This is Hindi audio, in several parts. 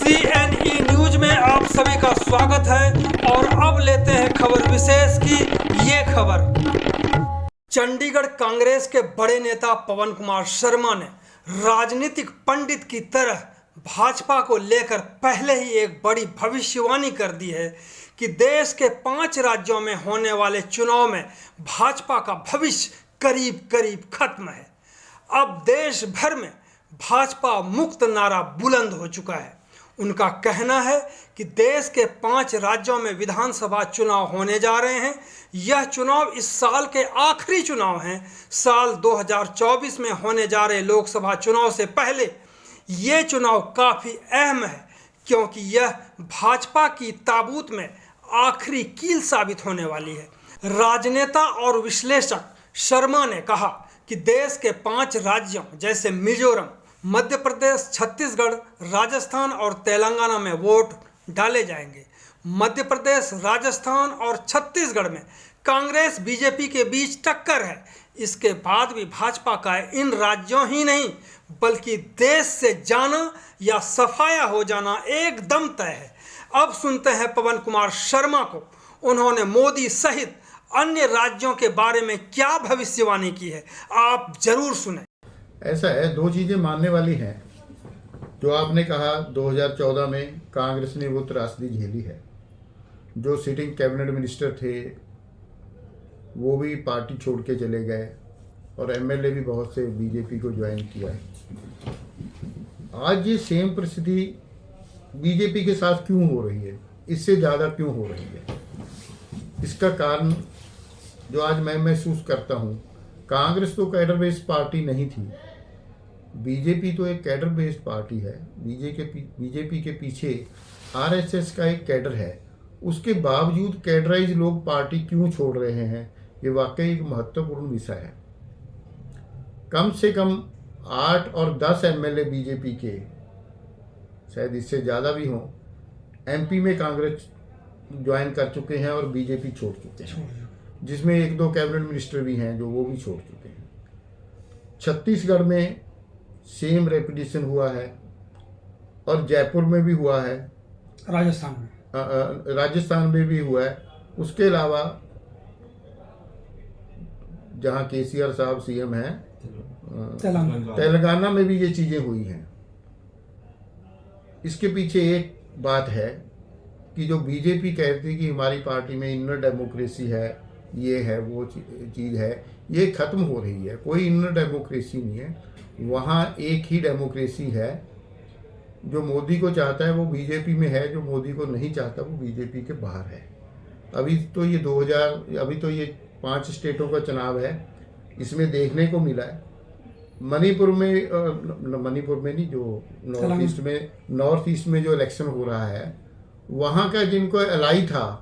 CNE न्यूज में आप सभी का स्वागत है और अब लेते हैं खबर विशेष की ये खबर। चंडीगढ़ कांग्रेस के बड़े नेता पवन कुमार शर्मा ने राजनीतिक पंडित की तरह भाजपा को लेकर पहले ही एक बड़ी भविष्यवाणी कर दी है कि देश के 5 राज्यों में होने वाले चुनाव में भाजपा का भविष्य करीब करीब खत्म है। अब देश भर में भाजपा मुक्त नारा बुलंद हो चुका है। उनका कहना है कि देश के 5 राज्यों में विधानसभा चुनाव होने जा रहे हैं। यह चुनाव इस साल के आखिरी चुनाव हैं। साल 2024 में होने जा रहे लोकसभा चुनाव से पहले ये चुनाव काफ़ी अहम है, क्योंकि यह भाजपा की ताबूत में आखिरी कील साबित होने वाली है। राजनेता और विश्लेषक शर्मा ने कहा कि देश के 5 राज्यों जैसे मिजोरम, मध्य प्रदेश, छत्तीसगढ़, राजस्थान और तेलंगाना में वोट डाले जाएंगे। मध्य प्रदेश, राजस्थान और छत्तीसगढ़ में कांग्रेस बीजेपी के बीच टक्कर है। इसके बाद भी भाजपा का इन राज्यों ही नहीं बल्कि देश से जाना या सफाया हो जाना एकदम तय है। अब सुनते हैं पवन कुमार शर्मा को। उन्होंने मोदी सहित अन्य राज्यों के बारे में क्या भविष्यवाणी की है, आप जरूर सुने। ऐसा है, 2 चीज़ें मानने वाली हैं। जो आपने कहा 2014 में कांग्रेस ने वो त्रासदी झेली है। जो सिटिंग कैबिनेट मिनिस्टर थे वो भी पार्टी छोड़ के चले गए और एमएलए भी बहुत से बीजेपी को ज्वाइन किया है। आज ये सेम परिस्थिति बीजेपी के साथ क्यों हो रही है, इससे ज़्यादा क्यों हो रही है, इसका कारण जो आज मैं महसूस करता हूँ, कांग्रेस तो कैडर बेस्ड पार्टी नहीं थी, बीजेपी तो एक कैडर बेस्ड पार्टी है। बीजेपी के पीछे आरएसएस का एक कैडर है। उसके बावजूद कैडराइज लोग पार्टी क्यों छोड़ रहे हैं, ये वाकई एक महत्वपूर्ण विषय है। कम से कम 8 और 10 एमएलए बीजेपी के, शायद इससे ज़्यादा भी हों, एमपी में कांग्रेस ज्वाइन कर चुके हैं और बीजेपी छोड़ चुके हैं, जिसमें 1-2 कैबिनेट मिनिस्टर भी हैं जो वो भी छोड़ चुके हैं। छत्तीसगढ़ में सेम रेपिटेशन हुआ है और जयपुर में भी हुआ है, राजस्थान में भी हुआ है। उसके अलावा जहाँ केसीआर साहब सीएम हैं, तेलंगाना में भी ये चीज़ें हुई हैं। इसके पीछे एक बात है कि जो बीजेपी कहती है कि हमारी पार्टी में इनर डेमोक्रेसी है, ये है, वो चीज़ है, ये ख़त्म हो रही है। कोई इनर डेमोक्रेसी नहीं है, वहाँ एक ही डेमोक्रेसी है। जो मोदी को चाहता है वो बीजेपी में है, जो मोदी को नहीं चाहता वो बीजेपी के बाहर है। अभी तो ये 5 स्टेटों का चुनाव है, इसमें देखने को मिला है। मणिपुर में नहीं, जो नॉर्थ ईस्ट में जो इलेक्शन हो रहा है, वहाँ का जिनको एलाई था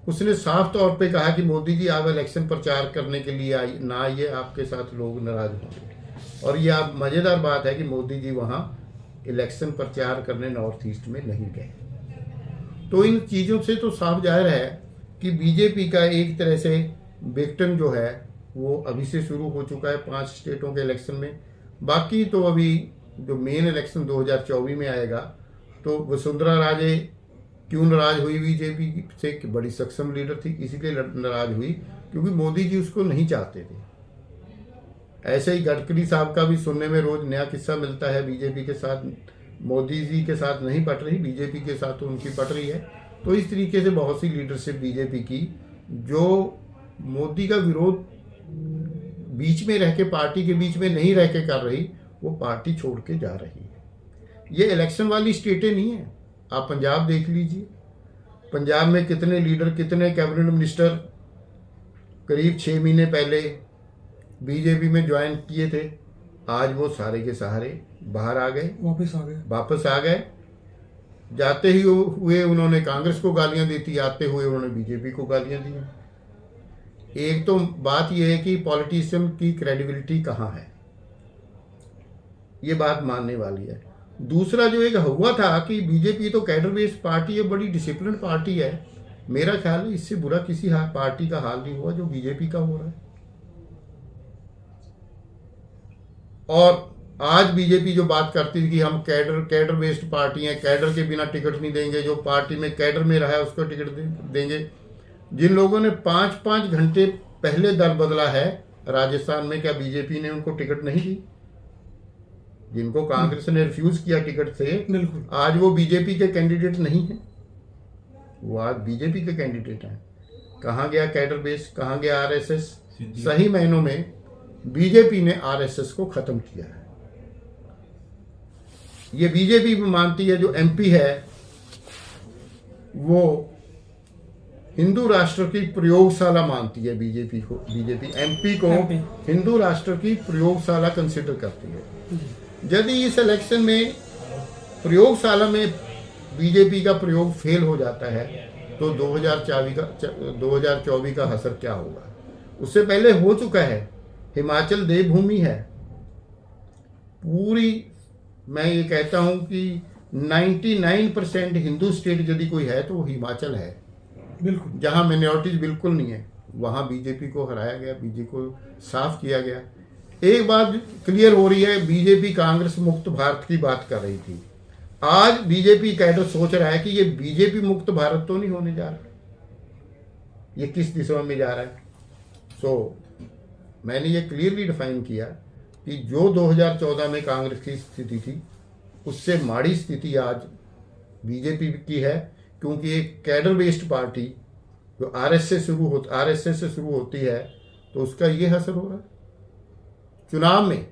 उसने साफ तौर पे कहा कि मोदी जी आप इलेक्शन प्रचार करने के लिए ना आइए, आपके साथ लोग नाराज होंगे। और ये आप मज़ेदार बात है कि मोदी जी वहाँ इलेक्शन प्रचार करने नॉर्थ ईस्ट में नहीं गए। तो इन चीज़ों से तो साफ जाहिर है कि बीजेपी का एक तरह से विक्टिम जो है वो अभी से शुरू हो चुका है 5 स्टेटों के इलेक्शन में। बाकी तो अभी जो मेन इलेक्शन 2024 में आएगा, तो वसुंधरा राजे क्यों नाराज हुई बीजेपी से, कि बड़ी सक्षम लीडर थी, इसीलिए नाराज हुई क्योंकि मोदी जी उसको नहीं चाहते थे। ऐसे ही गडकरी साहब का भी सुनने में रोज नया किस्सा मिलता है। बीजेपी के साथ, मोदी जी के साथ नहीं पट रही, बीजेपी के साथ तो उनकी पट रही है। तो इस तरीके से बहुत सी लीडरशिप बीजेपी की जो मोदी का विरोध बीच में रह के, पार्टी के बीच में नहीं रह के कर रही, वो पार्टी छोड़ के जा रही है। ये इलेक्शन वाली स्टेटें नहीं है। आप पंजाब देख लीजिए, पंजाब में कितने लीडर, कितने कैबिनेट मिनिस्टर करीब 6 महीने पहले बीजेपी में ज्वाइन किए थे, आज वो सारे के सहारे बाहर आ गए, वापस आ गए। जाते ही हुए उन्होंने कांग्रेस को गालियां दी थी, आते हुए उन्होंने बीजेपी को गालियां दी। एक तो बात यह है कि पॉलिटिशियन की क्रेडिबिलिटी कहाँ है, ये बात मानने वाली है। दूसरा जो एक हुआ था कि बीजेपी तो कैडर बेस्ड पार्टी है, बड़ी डिसिप्लिन पार्टी है, मेरा ख्याल है इससे बुरा किसी पार्टी का हाल नहीं हुआ जो बीजेपी का हो रहा है। और आज बीजेपी जो बात करती थी कि हम कैडर बेस्ड पार्टी हैं, कैडर के बिना टिकट नहीं देंगे, जो पार्टी में कैडर में रहा है उसको टिकट देंगे। जिन लोगों ने 5-5 घंटे पहले दल बदला है राजस्थान में, क्या बीजेपी ने उनको टिकट नहीं दी? जिनको कांग्रेस ने रिफ्यूज किया टिकट से, बिल्कुल, आज वो बीजेपी के कैंडिडेट नहीं है, वो आज बीजेपी के कैंडिडेट हैं। कहाँ गया कैडर बेस, कहाँ गया आरएसएस? सही मायनों में बीजेपी ने आरएसएस को खत्म किया है। ये बीजेपी भी मानती है, जो एमपी है वो हिंदू राष्ट्र की प्रयोगशाला मानती है बीजेपी को। बीजेपी एमपी को हिंदू राष्ट्र की प्रयोगशाला कंसिडर करती है। यदि इस इलेक्शन में प्रयोगशाला में बीजेपी का प्रयोग फेल हो जाता है तो 2024 का असर क्या होगा? उससे पहले हो चुका है। हिमाचल देवभूमि है पूरी। मैं ये कहता हूं कि 99% हिंदू स्टेट यदि कोई है तो वो हिमाचल है, बिल्कुल, जहां माइनॉरिटीज बिल्कुल नहीं है। वहां बीजेपी को हराया गया, बीजेपी को साफ किया गया। एक बात क्लियर हो रही है, बीजेपी कांग्रेस मुक्त भारत की बात कर रही थी, आज बीजेपी कैडर सोच रहा है कि ये बीजेपी मुक्त भारत तो नहीं होने जा रहा, ये किस दिशा में जा रहा है। मैंने ये क्लियरली डिफाइन किया कि जो 2014 में कांग्रेस की स्थिति थी उससे माड़ी स्थिति आज बीजेपी की है, क्योंकि एक कैडर बेस्ड पार्टी जो आरएसएस से शुरू होती है तो उसका ये असर हो रहा है। चुनाव में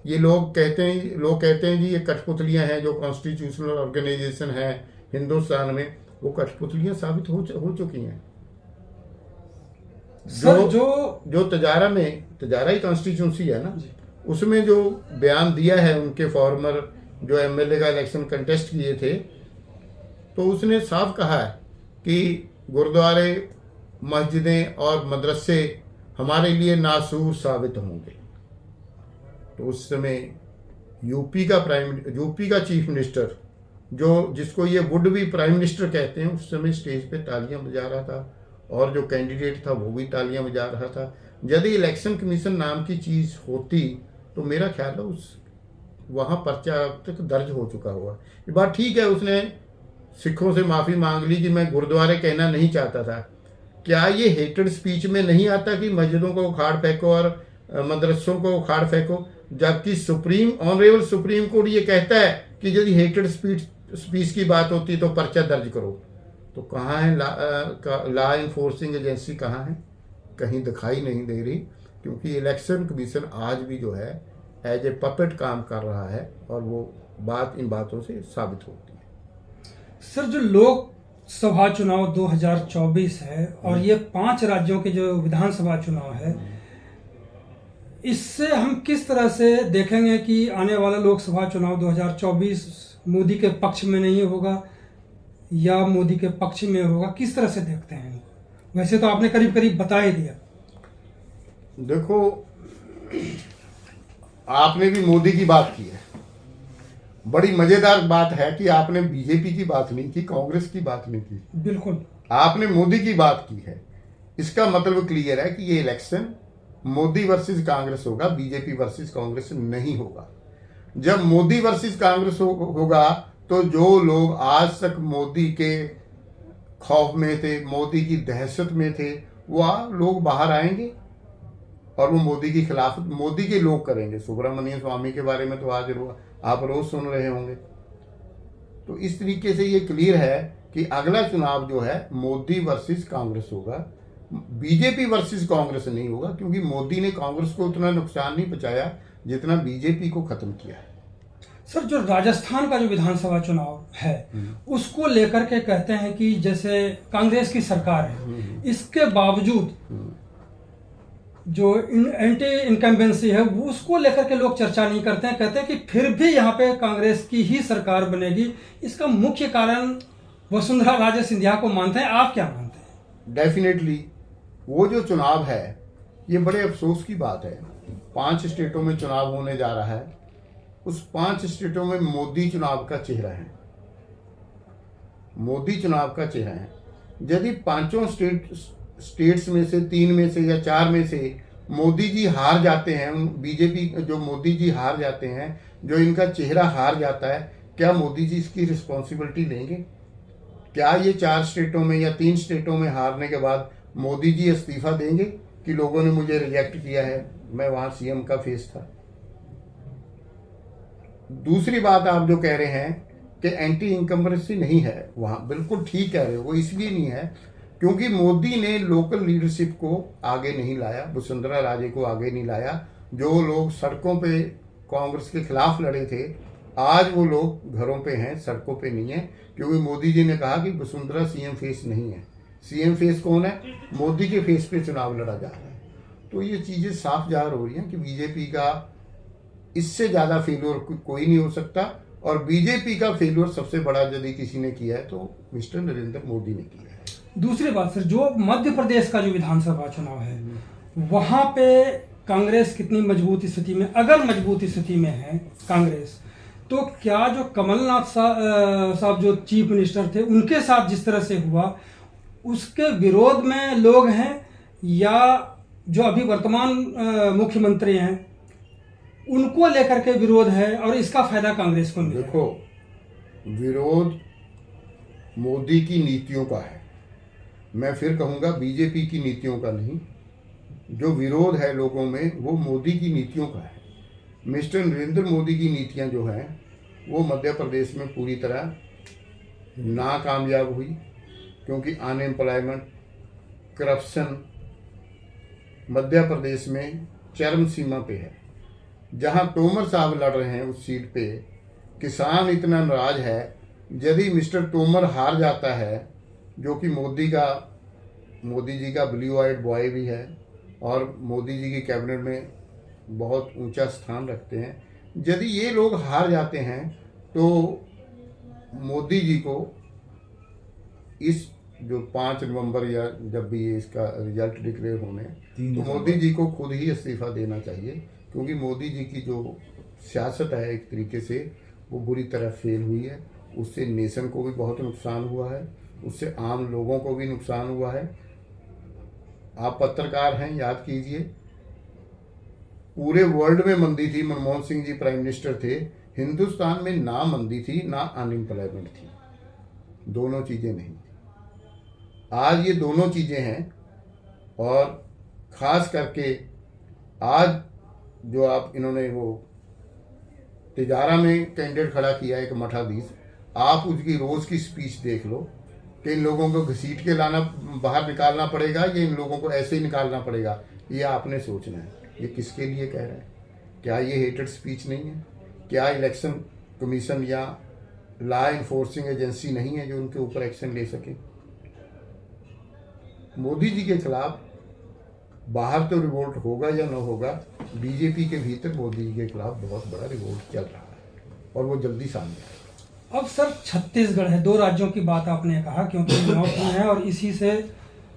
ये लोग कहते हैं जी ये कठपुतलियां हैं, जो कॉन्स्टिट्यूशनल ऑर्गेनाइजेशन है हिंदुस्तान में, वो कठपुतलियां साबित हो चुकी हैं। जो तजारा ही कॉन्स्टिट्यूंसी है ना, उसमें जो बयान दिया है उनके फॉर्मर जो एमएलए का इलेक्शन कंटेस्ट किए थे, तो उसने साफ कहा है कि गुरुद्वारे, मस्जिदें और मदरसे हमारे लिए नासूर साबित होंगे। तो उस समय यूपी का चीफ मिनिस्टर, जिसको ये वुड बी प्राइम मिनिस्टर कहते हैं, उस समय स्टेज पे तालियां बजा रहा था और जो कैंडिडेट था वो भी तालियां बजा रहा था। यदि इलेक्शन कमीशन नाम की चीज होती तो मेरा ख्याल है वहां पर्चा अब तक दर्ज हो चुका हुआ। ये बात ठीक है, उसने सिखों से माफी मांग ली कि मैं गुरुद्वारे कहना नहीं चाहता था। क्या ये हेटेड स्पीच में नहीं आता कि मस्जिदों को उखाड़ फेंको और मदरसों को उखाड़ फेंको, जबकि ऑनरेबल सुप्रीम कोर्ट ये कहता है कि यदि हेटेड स्पीच की बात होती तो पर्चा दर्ज करो। तो कहाँ है लॉ इन्फोर्सिंग एजेंसी? कहाँ है? कहीं दिखाई नहीं दे रही, क्योंकि इलेक्शन कमीशन आज भी जो है एज ए पपेट काम कर रहा है और वो बात इन बातों से साबित होती है। सर, जो लोकसभा चुनाव 2024 है और ये 5 राज्यों के जो विधानसभा चुनाव है, इससे हम किस तरह से देखेंगे कि आने वाला लोकसभा चुनाव 2024 मोदी के पक्ष में नहीं होगा या मोदी के पक्ष में होगा? किस तरह से देखते हैं? वैसे तो आपने करीब करीब बता ही दिया। देखो, आपने भी मोदी की बात की है। बड़ी मजेदार बात है कि आपने बीजेपी की बात नहीं की, कांग्रेस की बात नहीं की, बिल्कुल आपने मोदी की बात की है। इसका मतलब क्लियर है कि ये इलेक्शन मोदी वर्सेस कांग्रेस होगा, बीजेपी वर्सेस कांग्रेस नहीं होगा। जब मोदी वर्सेस कांग्रेस होगा तो जो लोग आज तक मोदी के खौफ में थे, मोदी की दहशत में थे, वह लोग बाहर आएंगे और वो मोदी की खिलाफ मोदी के लोग करेंगे। सुब्रमण्यम स्वामी के बारे में तो आज आप रोज सुन रहे होंगे। तो इस तरीके से ये क्लियर है कि अगला चुनाव जो है मोदी वर्सेस कांग्रेस होगा, बीजेपी वर्सेस कांग्रेस नहीं होगा, क्योंकि मोदी ने कांग्रेस को उतना नुकसान नहीं पहुंचाया जितना बीजेपी को खत्म किया है। सर, जो राजस्थान का जो विधानसभा चुनाव है उसको लेकर के कहते हैं कि जैसे कांग्रेस की सरकार है, इसके बावजूद जो एंटी इनकम्बेंसी है वो उसको लेकर के लोग चर्चा नहीं करते हैं। कहते हैं कि फिर भी यहाँ पे कांग्रेस की ही सरकार बनेगी। इसका मुख्य कारण वसुंधरा राजे सिंधिया को मानते हैं, आप क्या मानते हैं? डेफिनेटली वो जो चुनाव है ये बड़े अफसोस की बात है। 5 स्टेटों में चुनाव होने जा रहा है, उस 5 स्टेटों में मोदी चुनाव का चेहरा है, मोदी चुनाव का चेहरा है। यदि 5 स्टेट्स में से 3 में से या 4 में से मोदी जी हार जाते हैं, बीजेपी जो मोदी जी हार जाते हैं, जो इनका चेहरा हार जाता है, क्या मोदी जी इसकी रिस्पॉन्सिबिलिटी लेंगे? क्या ये 4 स्टेटों में या 3 स्टेटों में हारने के बाद मोदी जी इस्तीफा देंगे कि लोगों ने मुझे रिजेक्ट किया है, मैं वहां सीएम का फेस था? दूसरी बात आप जो कह रहे हैं कि एंटी इनकम्बरेंसी नहीं है वहां, बिल्कुल ठीक कह रहे हो। वो इसलिए नहीं है क्योंकि मोदी ने लोकल लीडरशिप को आगे नहीं लाया, वसुंधरा राजे को आगे नहीं लाया। जो लोग सड़कों पे कांग्रेस के खिलाफ लड़े थे, आज वो लोग घरों पे हैं, सड़कों पे नहीं है, क्योंकि मोदी जी ने कहा कि वसुंधरा सीएम फेस नहीं है। सीएम फेस कौन है? मोदी के फेस पे चुनाव लड़ा जा रहा है। तो ये चीजें साफ जाहिर हो रही हैं कि बीजेपी का इससे ज्यादा फेल्योर कोई नहीं हो सकता, और बीजेपी का फेल्योर सबसे बड़ा यदि किसी ने किया है तो मिस्टर नरेंद्र मोदी ने किया है। दूसरी बात सर, जो मध्य प्रदेश का जो विधानसभा चुनाव है, वहां पे कांग्रेस कितनी मजबूत स्थिति में, अगर मजबूत स्थिति में है कांग्रेस, तो क्या जो कमलनाथ साहब जो चीफ मिनिस्टर थे, उनके साथ जिस तरह से हुआ, उसके विरोध में लोग हैं, या जो अभी वर्तमान मुख्यमंत्री हैं उनको लेकर के विरोध है और इसका फायदा कांग्रेस को मिलेगा? देखो, विरोध मोदी की नीतियों का है, मैं फिर कहूंगा बीजेपी की नीतियों का नहीं। जो विरोध है लोगों में वो मोदी की नीतियों का है। मिस्टर नरेंद्र मोदी की नीतियां जो हैं वो मध्य प्रदेश में पूरी तरह नाकामयाब हुई, क्योंकि अनएम्प्लॉयमेंट, करप्शन मध्य प्रदेश में चरम सीमा पे है। जहां तोमर साहब लड़ रहे हैं उस सीट पे किसान इतना नाराज है, यदि मिस्टर तोमर हार जाता है, जो कि मोदी जी का ब्लू आइड बॉय भी है और मोदी जी की कैबिनेट में बहुत ऊंचा स्थान रखते हैं, यदि ये लोग हार जाते हैं तो मोदी जी को इस जो 5 नवंबर या जब भी ये इसका रिजल्ट डिक्लेयर होने, तो मोदी जी को खुद ही इस्तीफा देना चाहिए, क्योंकि मोदी जी की जो सियासत है एक तरीके से वो बुरी तरह फेल हुई है। उससे नेशन को भी बहुत नुकसान हुआ है, उससे आम लोगों को भी नुकसान हुआ है। आप पत्रकार हैं, याद कीजिए, पूरे वर्ल्ड में मंदी थी, मनमोहन सिंह जी प्राइम मिनिस्टर थे, हिंदुस्तान में ना मंदी थी ना अनएम्प्लॉयमेंट थी, दोनों चीज़ें नहीं थी। आज ये दोनों चीज़ें हैं, और ख़ास करके आज जो आप इन्होंने वो तिजारा में कैंडिडेट खड़ा किया एक मठाधीश, आप उसकी रोज़ की स्पीच देख लो कि इन लोगों को घसीट के लाना, बाहर निकालना पड़ेगा या इन लोगों को ऐसे ही निकालना पड़ेगा, ये आपने सोचना है। ये किसके लिए कह रहा है? क्या ये हेटेड स्पीच नहीं है? क्या इलेक्शन कमीशन या लॉ इन्फोर्सिंग एजेंसी नहीं है जो उनके ऊपर एक्शन ले सके? मोदी जी के खिलाफ बाहर तो रिवोल्ट होगा या न होगा, बीजेपी के भीतर मोदी जी के खिलाफ बहुत बड़ा रिवोल्ट चल रहा है और वो जल्दी सामने आएगा। अब सर छत्तीसगढ़ है, 2 राज्यों की बात आपने कहा, क्योंकि नॉर्थ में है और इसी से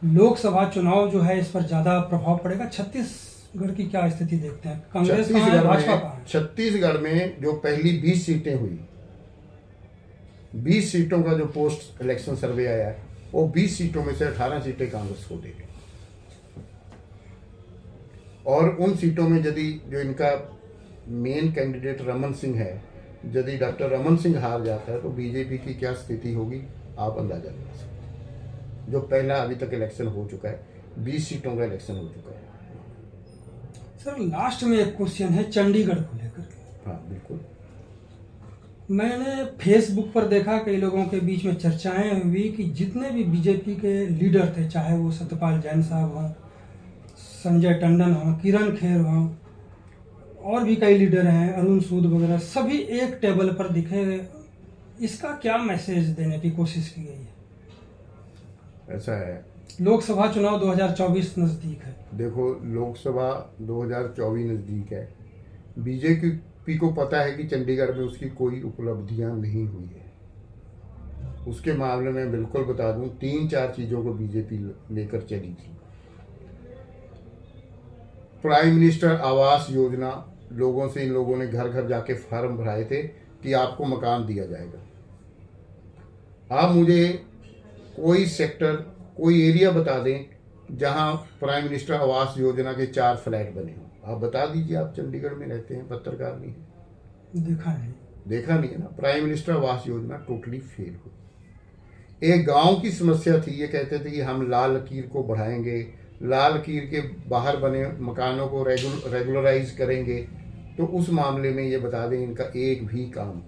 लोकसभा चुनाव जो है इस पर ज्यादा प्रभाव पड़ेगा। छत्तीसगढ़ की क्या स्थिति देखते हैं? कांग्रेस कहाँ है, भाजपा कहाँ है? छत्तीसगढ़ में जो पहली 20 सीटें हुई, 20 सीटों का जो पोस्ट इलेक्शन सर्वे आया है, वो 20 सीटों में से 18 सीटें कांग्रेस को देगी, और उन सीटों में यदि जो इनका मेन कैंडिडेट रमन सिंह है, यदि डॉक्टर रमन सिंह हार जाता है तो बीजेपी की क्या स्थिति होगी आप अंदाजा लगा सकते हैं। जो पहला अभी तक इलेक्शन हो चुका है, 20 सीटों का इलेक्शन हो चुका है। सर लास्ट में एक क्वेश्चन है चंडीगढ़ को लेकर। हाँ बिल्कुल, मैंने फेसबुक पर देखा कई लोगों के बीच में चर्चाएं हुई कि जितने भी बीजेपी के लीडर थे, चाहे वो सत्यपाल जैन साहब हों, संजय टंडन हों, किरण खेर हों, और भी कई लीडर हैं, अरुण सूद वगैरह, सभी एक टेबल पर दिखे। इसका क्या मैसेज देने की कोशिश की गई है? ऐसा है, लोकसभा चुनाव 2024 नजदीक है। देखो, लोकसभा 2024 नजदीक है। बीजेपी को पता है कि चंडीगढ़ में उसकी कोई उपलब्धियां नहीं हुई है। उसके मामले में बिल्कुल बता दूं, 3-4 चीजों को बीजेपी लेकर चली थी। प्राइम मिनिस्टर आवास योजना, लोगों से इन लोगों ने घर घर जाके फॉर्म भराए थे कि आपको मकान दिया जाएगा। आप मुझे कोई सेक्टर, कोई एरिया बता दें जहां प्राइम मिनिस्टर आवास योजना के 4 फ्लैट बने हों। आप बता दीजिए, आप चंडीगढ़ में रहते हैं, पत्रकार भी हैं। देखा नहीं है ना। Prime minister Awas Yojana totally fail हुई। एक गांव की समस्या थी, ये कहते थे कि हम लाल लकीर को बढ़ाएंगे, लाल लकीर के बाहर बने मकानों को रेगुलराइज करेंगे। तो उस मामले में ये बता दें, इनका एक भी काम हुआ?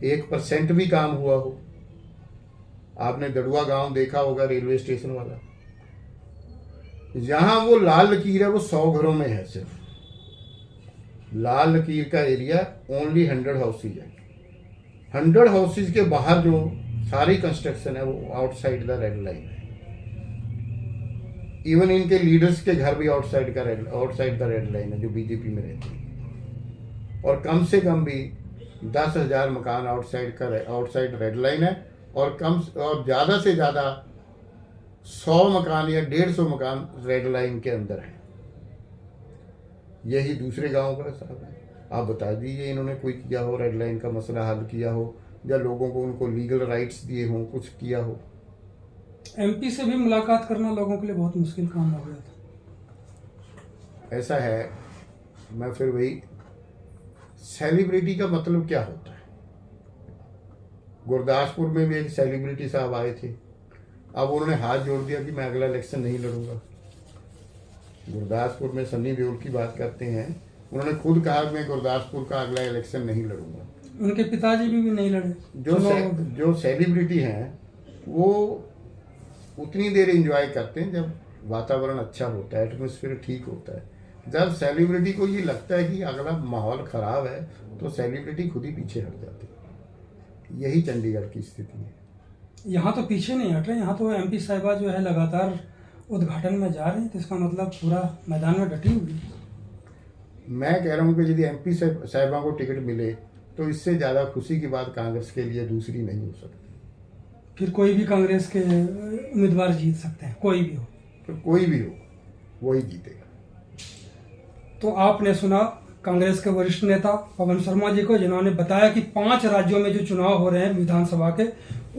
1% भी काम हुआ हो? आपने दड़ुआ गांव देखा होगा, रेलवे स्टेशन वाला, जहां वो लाल लकीर है वो 100 घरों में है। सिर्फ लाल लकीर का एरिया ओनली 100 हाउसेज है। 100 हाउसेज के बाहर जो सारी कंस्ट्रक्शन है वो आउटसाइड द रेड लाइन है। इवन इनके लीडर्स के घर भी आउटसाइड द रेड लाइन है, जो बीजेपी में रहते हैं। और कम से कम भी 10,000 मकान आउटसाइड रेड लाइन है, और ज़्यादा से ज़्यादा 100 मकान या 150 मकान रेड लाइन के अंदर है। यही दूसरे गांव का हिसाब है। आप बता दीजिए, इन्होंने कोई किया हो, रेड लाइन का मसला हल किया हो, या लोगों को उनको लीगल राइट्स दिए हों, कुछ किया हो? एमपी से भी मुलाकात करना लोगों के लिए बहुत मुश्किल काम हो गया था। ऐसा है, मैं फिर वही, सेलिब्रिटी का मतलब क्या होता है? गुरदासपुर में भी एक सेलिब्रिटी साहब आए थे, अब उन्होंने हाथ जोड़ दिया कि मैं अगला इलेक्शन नहीं लड़ूंगा। गुरदासपुर में सन्नी देओल की बात करते हैं, उन्होंने खुद कहा मैं गुरदासपुर का अगला इलेक्शन नहीं लड़ूंगा। उनके पिताजी भी नहीं लड़े। जो सेलिब्रिटी हैं वो उतनी देर एंजॉय करते हैं जब वातावरण अच्छा होता है, एटमॉस्फेयर ठीक होता है। जब सेलिब्रिटी को ये लगता है कि अगला माहौल खराब है, तो सेलिब्रिटी खुद ही पीछे हट जाती है। यही चंडीगढ़ की स्थिति है। यहाँ तो पीछे नहीं हट रहे, यहाँ तो एमपी साहिबा जो है लगातार उद्घाटन में जा रहे हैं, तो इसका मतलब पूरा मैदान में डटी हुई। मैं कह रहा हूँ कि यदि एमपी साहिबा को टिकट मिले तो इससे ज़्यादा खुशी की बात कांग्रेस के लिए दूसरी नहीं हो सकती। फिर कोई भी कांग्रेस के उम्मीदवार जीत सकते हैं, कोई भी हो, तो कोई भी हो वही जीतेगा। तो आपने सुना कांग्रेस के वरिष्ठ नेता पवन शर्मा जी को, जिन्होंने बताया कि 5 राज्यों में जो चुनाव हो रहे हैं विधानसभा के,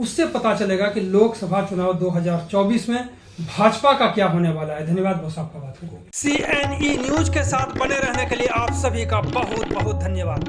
उससे पता चलेगा कि लोकसभा चुनाव 2024 में भाजपा का क्या होने वाला है। धन्यवाद बॉस, आपका बात करें। CNE न्यूज के साथ बने रहने के लिए आप सभी का बहुत बहुत धन्यवाद।